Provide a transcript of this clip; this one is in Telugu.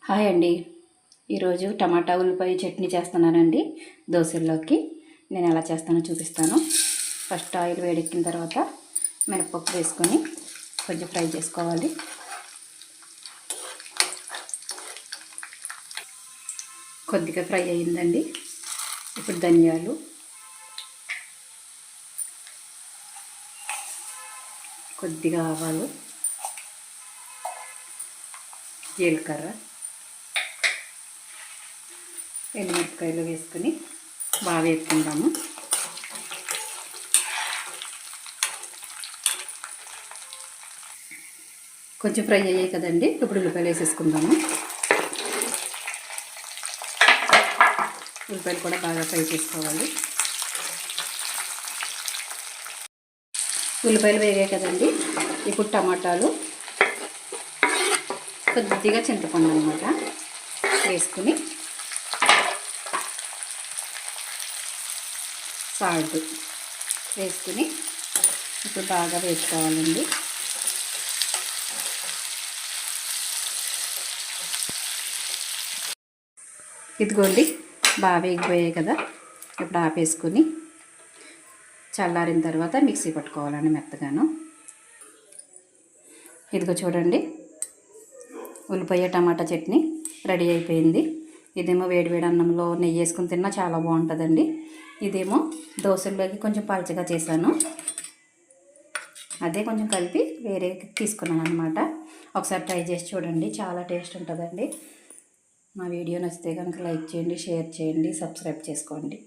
హాయ్ అండి. ఈరోజు టమాటా ఉల్లిపాయ చట్నీ చేస్తున్నానండి. దోశల్లోకి నేను ఎలా చేస్తానో చూపిస్తాను. ఫస్ట్ ఆయిల్ వేడెక్కిన తర్వాత మినపప్పు వేసుకొని కొంచెం ఫ్రై చేసుకోవాలి. కొద్దిగా ఫ్రై అయ్యిందండి. ఇప్పుడు ధనియాలు, కొద్దిగా ఆవాలు, జీలకర్ర, ఎండుమిరపకాయలు వేసుకొని బాగా వేసుకుందాము. కొంచెం ఫ్రై అయ్యాయి కదండి, ఇప్పుడు ఉల్లిపాయలు వేసేసుకుందాము. ఉల్లిపాయలు కూడా బాగా ఫ్రై చేసుకోవాలి. ఉల్లిపాయలు వేగాయి కదండి, ఇప్పుడు టమాటాలు, కొద్దిగా చింతపండు అన్నమాట వేసుకుని సాల్ట్ వేసుకుని ఇప్పుడు బాగా వేసుకోవాలండి. ఇదిగోండి బాగా వేగిపోయాయి కదా, ఇప్పుడు ఆపేసుకుని చల్లారిన తర్వాత మిక్సీ పట్టుకోవాలండి మెత్తగాను. ఇదిగో చూడండి, ఉల్లిపాయ టమాటా చట్నీ రెడీ అయిపోయింది. ఇదేమో వేడివేడి అన్నంలో నెయ్యి వేసుకుని తిన్నా చాలా బాగుంటుందండి. ఇదేమో దోశల్లోకి కొంచెం పలచగా చేశాను, అదే కొంచెం కలిపి వేరే తీసుకున్నాను అనమాట. ఒకసారి ట్రై చేసి చూడండి, చాలా టేస్ట్ ఉంటుందండి. మా వీడియో నచ్చితే కనుక లైక్ చేయండి, షేర్ చేయండి, సబ్స్క్రైబ్ చేసుకోండి.